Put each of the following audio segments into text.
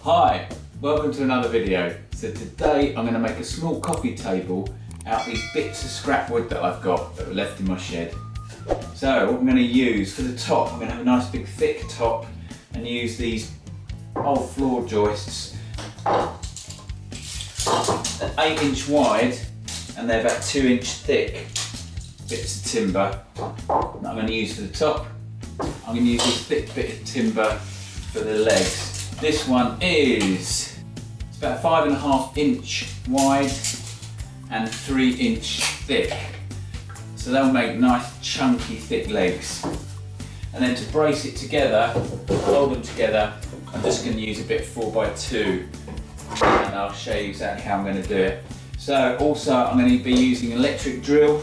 Hi, welcome to another video. So today I'm going to make a small coffee table out of these bits of scrap wood that I've got that were left in my shed. So what I'm going to use for the top, I'm going to have a nice big thick top and use these old floor joists, 8" wide, and they're about 2" thick bits of timber that I'm going to use for the top. I'm going to use this thick bit of timber for the legs. This one is about 5.5" wide and 3" thick. So they'll make nice chunky thick legs. And then to brace it together, hold them together, I'm just going to use a bit of 4x2 and I'll show you exactly how I'm going to do it. So also I'm going to be using an electric drill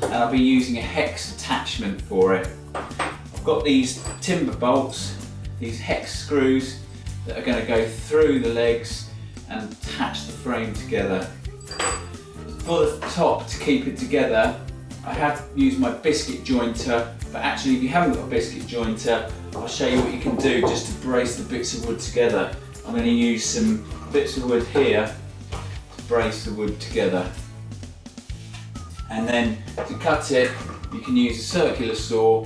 and I'll be using a hex attachment for it. I've got these timber bolts, these hex screws that are going to go through the legs and attach the frame together. For the top, to keep it together, I have used my biscuit jointer, but actually if you haven't got a biscuit jointer, I'll show you what you can do just to brace the bits of wood together. I'm going to use some bits of wood here to brace the wood together. And then to cut it, you can use a circular saw,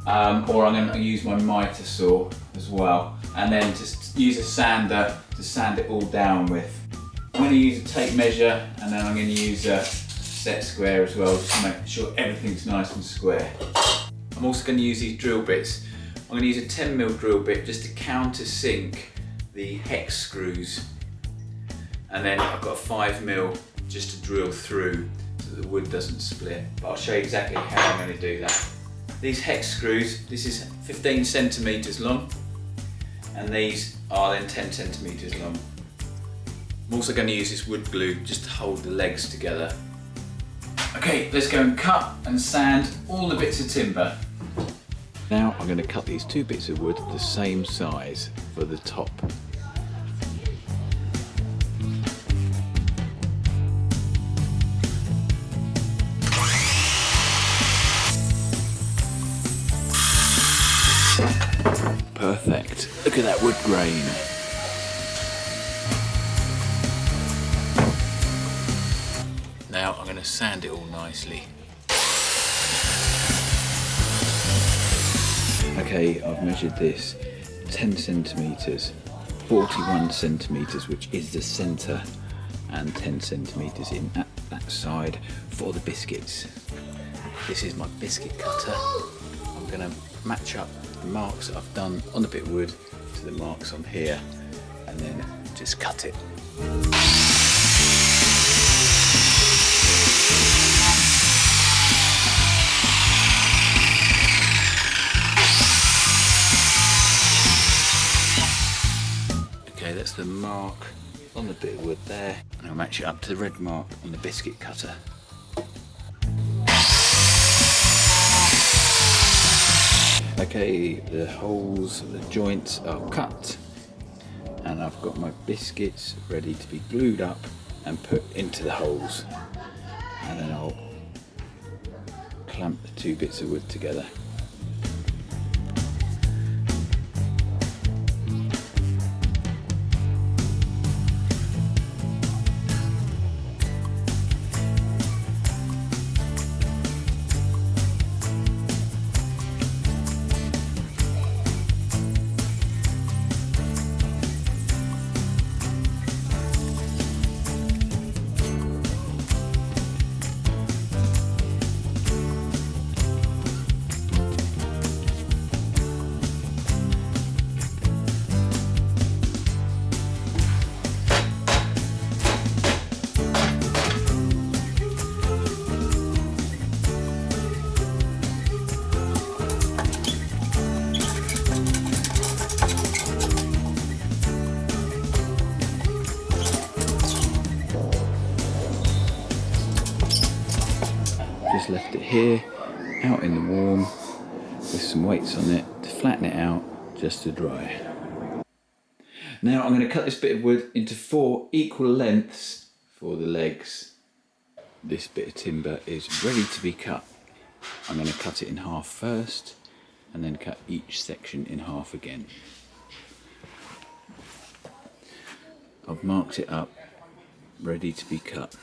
or I'm going to use my mitre saw as well. And then just use a sander to sand it all down with. I'm going to use a tape measure and then I'm going to use a set square as well, just to make sure everything's nice and square. I'm also going to use these drill bits. I'm going to use a 10mm drill bit just to countersink the hex screws. And then I've got a 5mm just to drill through so that the wood doesn't split. But I'll show you exactly how I'm going to do that. These hex screws, this is 15 centimetres long. And these are then 10 centimetres long. I'm also going to use this wood glue just to hold the legs together. Okay, let's go and cut and sand all the bits of timber. Now I'm going to cut these two bits of wood the same size for the top. Perfect. Look at that wood grain. Now I'm going to sand it all nicely. Okay, I've measured this 10 centimetres, 41 centimetres, which is the centre, and 10 centimetres in at that side for the biscuits. This is my biscuit cutter. I'm going to match up the marks that I've done on the bit of wood to the marks on here and then just cut it. Okay, that's the mark on the bit of wood there, and I'll match it up to the red mark on the biscuit cutter. Okay, the holes, the joints are cut and I've got my biscuits ready to be glued up and put into the holes, and then I'll clamp the two bits of wood together. Just left it here, out in the warm, with some weights on it to flatten it out, just to dry. Now I'm going to cut this bit of wood into 4 equal lengths for the legs. This bit of timber is ready to be cut. I'm going to cut it in half first, and then cut each section in half again. I've marked it up, ready to be cut.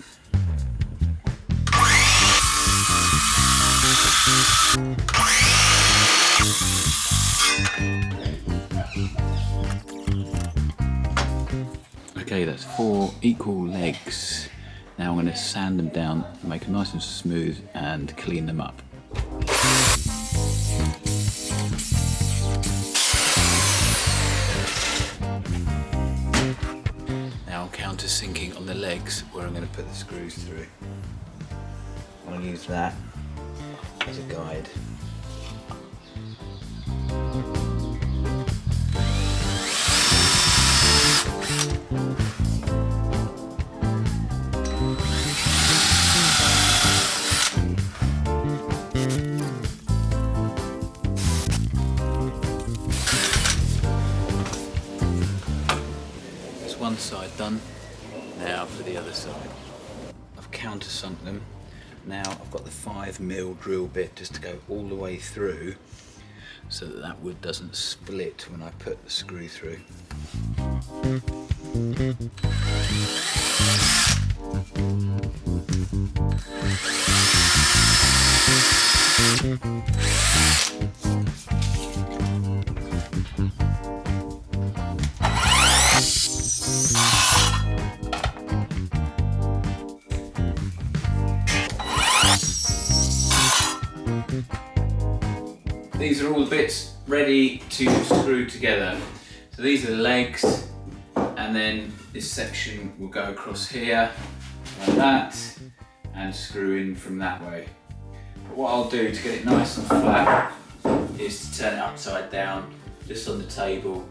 Okay, that's 4 equal legs. Now I'm going to sand them down, make them nice and smooth and clean them up. Now I'm countersinking on the legs where I'm going to put the screws through. I'm going to use that as a guide. That's one side done. Now for the other side. I've countersunk them. Now I've got the 5mm drill bit just to go all the way through so that that wood doesn't split when I put the screw through. These are all the bits ready to screw together. So these are the legs, and then this section will go across here like that and screw in from that way. But what I'll do to get it nice and flat is to turn it upside down just on the table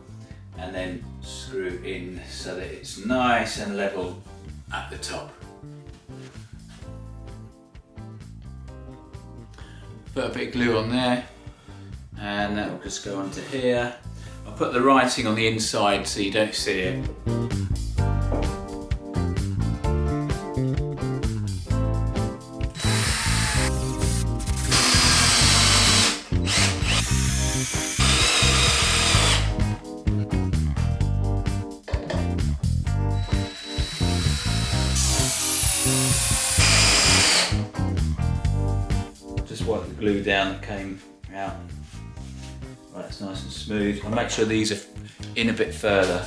and then screw in so that it's nice and level at the top. Put a bit of glue on there, and that will just go onto here. I'll put the writing on the inside so you don't see it. Just wipe the glue down that came out. Right, it's nice and smooth. I'll make sure these are in a bit further.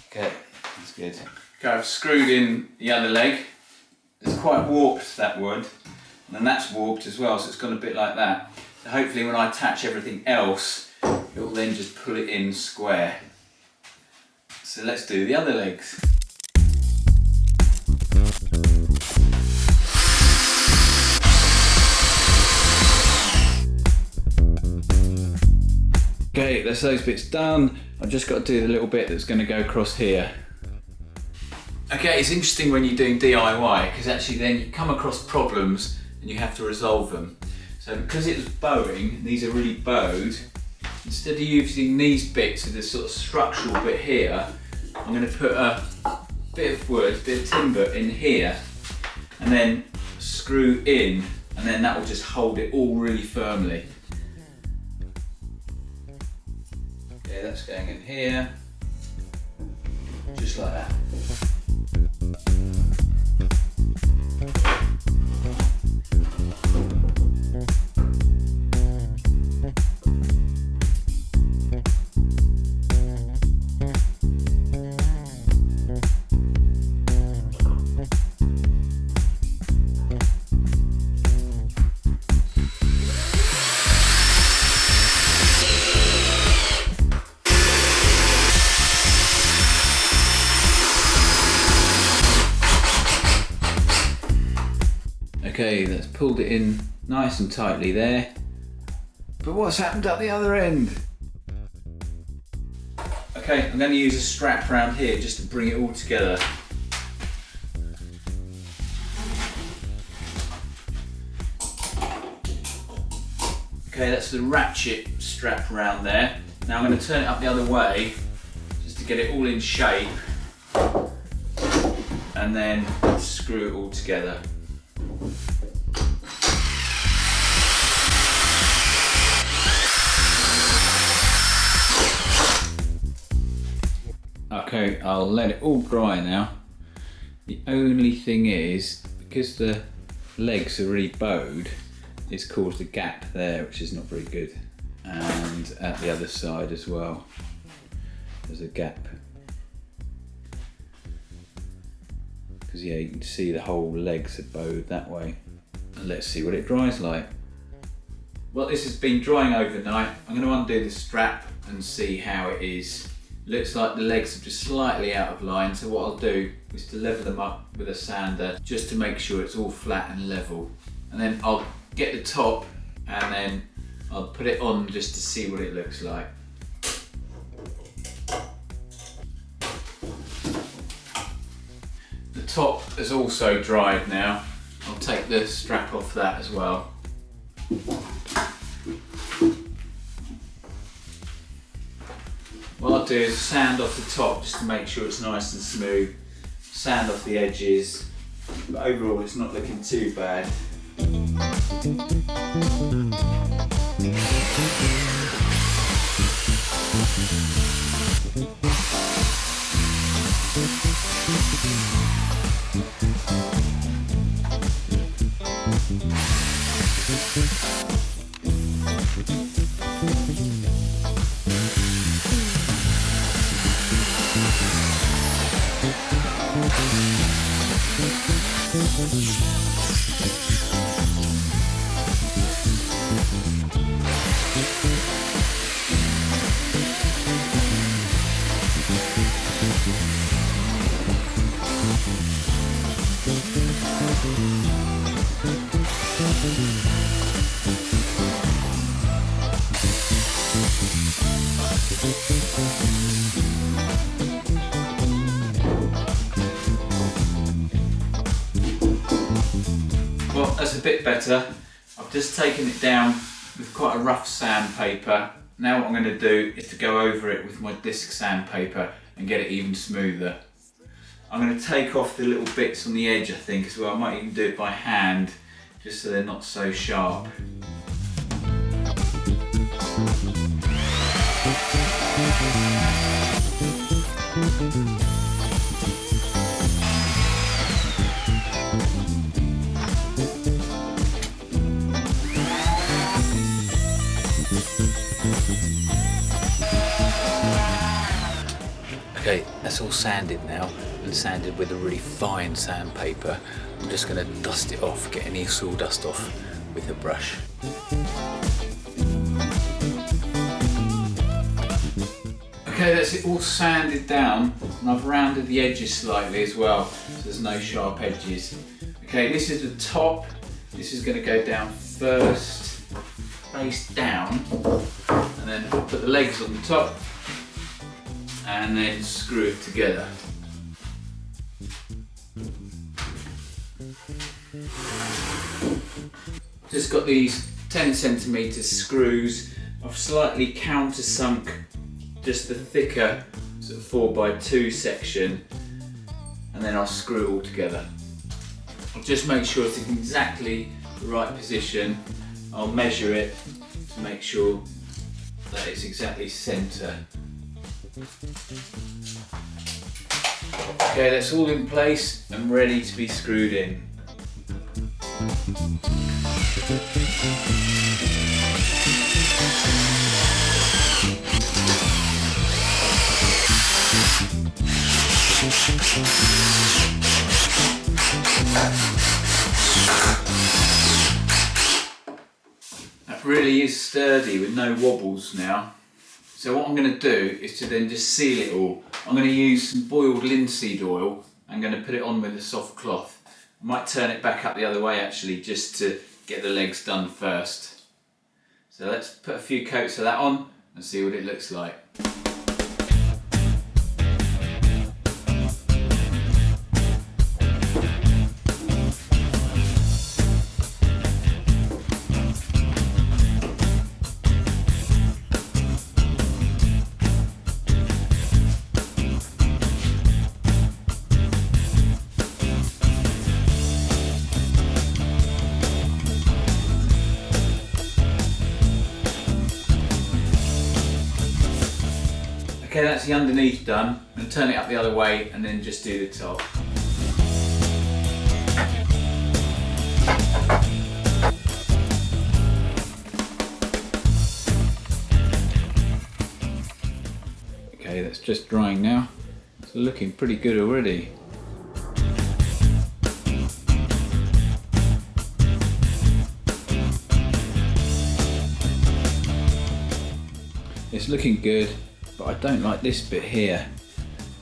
Okay, that's good. Okay, I've screwed in the other leg. It's quite warped, that wood, and then that's warped as well, so it's gone a bit like that. So hopefully when I attach everything else, it will then just pull it in square. So let's do the other legs. Okay, that's those bits done. I've just got to do the little bit that's going to go across here. Okay, it's interesting when you're doing DIY because actually then you come across problems and you have to resolve them. So because it was bowing, these are really bowed, instead of using these bits of this sort of structural bit here, I'm going to put a bit of wood, a bit of timber in here and then screw in, and then that will just hold it all really firmly. Okay, that's going in here, just like that. Okay, that's pulled it in nice and tightly there. But what's happened at the other end? Okay, I'm going to use a strap around here just to bring it all together. Okay, that's the ratchet strap around there. Now I'm going to turn it up the other way just to get it all in shape and then screw it all together. Okay, I'll let it all dry now. The only thing is, because the legs are really bowed, it's caused a gap there, which is not very good. And at the other side as well, there's a gap. Because yeah, you can see the whole legs are bowed that way. And let's see what it dries like. Well, this has been drying overnight. I'm going to undo the strap and see how it is. Looks like the legs are just slightly out of line, so what I'll do is to level them up with a sander just to make sure it's all flat and level. And then I'll get the top and then I'll put it on just to see what it looks like. The top has also dried now. I'll take the strap off that as well. What I'll do is sand off the top just to make sure it's nice and smooth. Sand off the edges, but overall it's not looking too bad. Well, that's a bit better. I've just taken it down with quite a rough sandpaper. Now what I'm going to do is to go over it with my disc sandpaper and get it even smoother. I'm going to take off the little bits on the edge, I think, as well. I might even do it by hand, just so they're not so sharp. Okay, that's all sanded now, and sanded with a really fine sandpaper. I'm just going to dust it off, get any sawdust off with a brush. Okay, that's it all sanded down, and I've rounded the edges slightly as well, so there's no sharp edges. Okay, this is the top. This is going to go down first, face down, and then put the legs on the top, and then screw it together. Just got these 10cm screws. I've slightly countersunk just the thicker sort of 4x2 section, and then I'll screw it all together. I'll just make sure it's in exactly the right position. I'll measure it to make sure that it's exactly centre. Okay, that's all in place and ready to be screwed in. That really is sturdy with no wobbles now. So what I'm going to do is to then just seal it all. I'm going to use some boiled linseed oil. I'm going to put it on with a soft cloth. I might turn it back up the other way actually, just to get the legs done first. So let's put a few coats of that on and see what it looks like. Okay, that's the underneath done. I'm going to turn it up the other way and then just do the top. Okay, that's just drying now. It's looking pretty good already. It's looking good, but I don't like this bit here.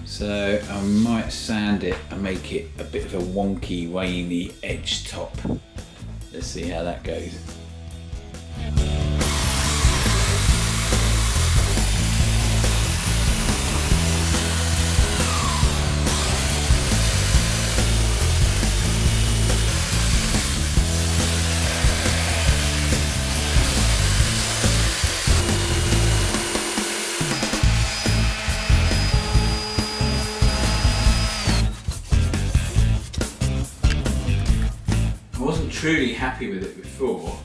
So I might sand it and make it a bit of a wonky, waney edge top. Let's see how that goes. Truly happy with it before,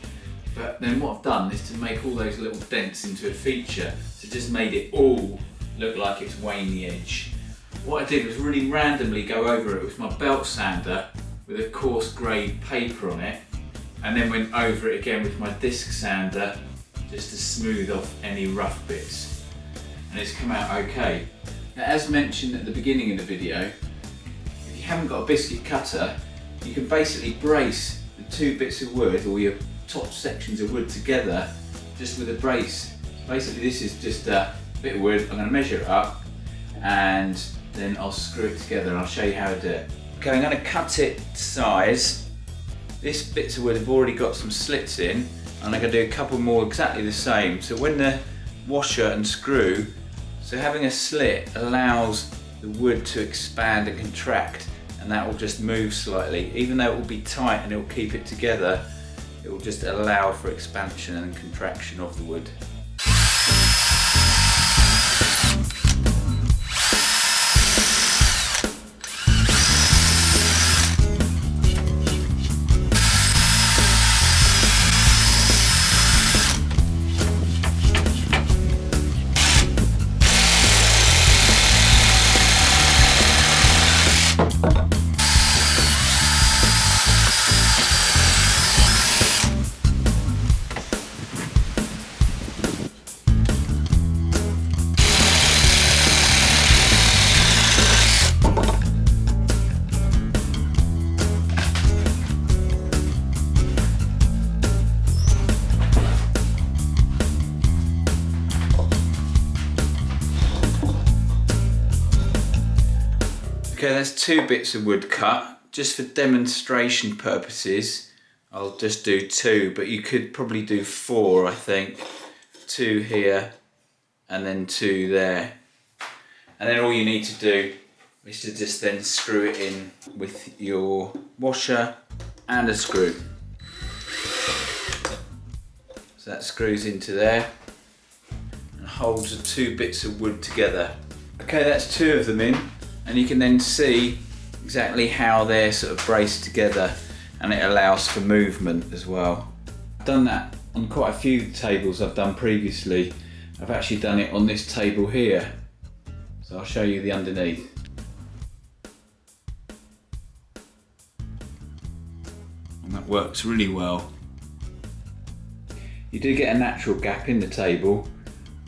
but then what I've done is to make all those little dents into a feature, so just made it all look like it's waney edge. What I did was really randomly go over it with my belt sander with a coarse grade paper on it, and then went over it again with my disc sander just to smooth off any rough bits, and it's come out okay. Now, as mentioned at the beginning of the video, if you haven't got a biscuit cutter, you can basically brace two bits of wood or your top sections of wood together just with a brace. Basically this is just a bit of wood. I'm going to measure it up and then I'll screw it together and I'll show you how to do it. Okay, I'm going to cut it to size. This bits of wood have already got some slits in, and I'm going to do a couple more exactly the same. So when the washer and screw, so having a slit allows the wood to expand and contract, and that will just move slightly. Even though it will be tight and it will keep it together, it will just allow for expansion and contraction of the wood. Okay, that's two bits of wood cut. Just for demonstration purposes, I'll just do two, but you could probably do four, I think. Two here, and then two there. And then all you need to do is to just then screw it in with your washer and a screw. So that screws into there and holds the two bits of wood together. Okay, that's two of them in. And you can then see exactly how they're sort of braced together, and it allows for movement as well. I've done that on quite a few tables I've done previously. I've actually done it on this table here. So I'll show you the underneath. And that works really well. You do get a natural gap in the table,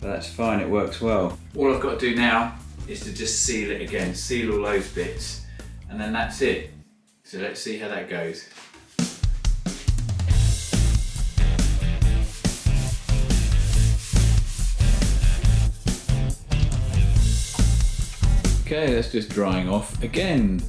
but that's fine, it works well. All I've got to do now is to just seal it again, seal all those bits, and then that's it. So let's see how that goes. Okay, that's just drying off again.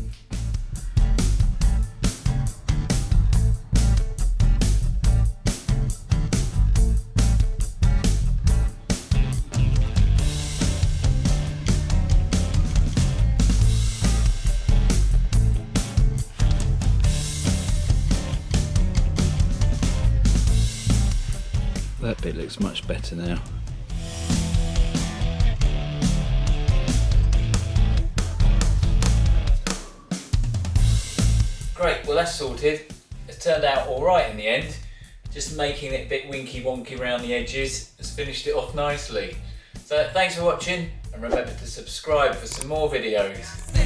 That bit looks much better now. Great, well that's sorted. It's turned out alright in the end. Just making it a bit winky wonky around the edges has finished it off nicely. So thanks for watching. and remember to subscribe for some more videos.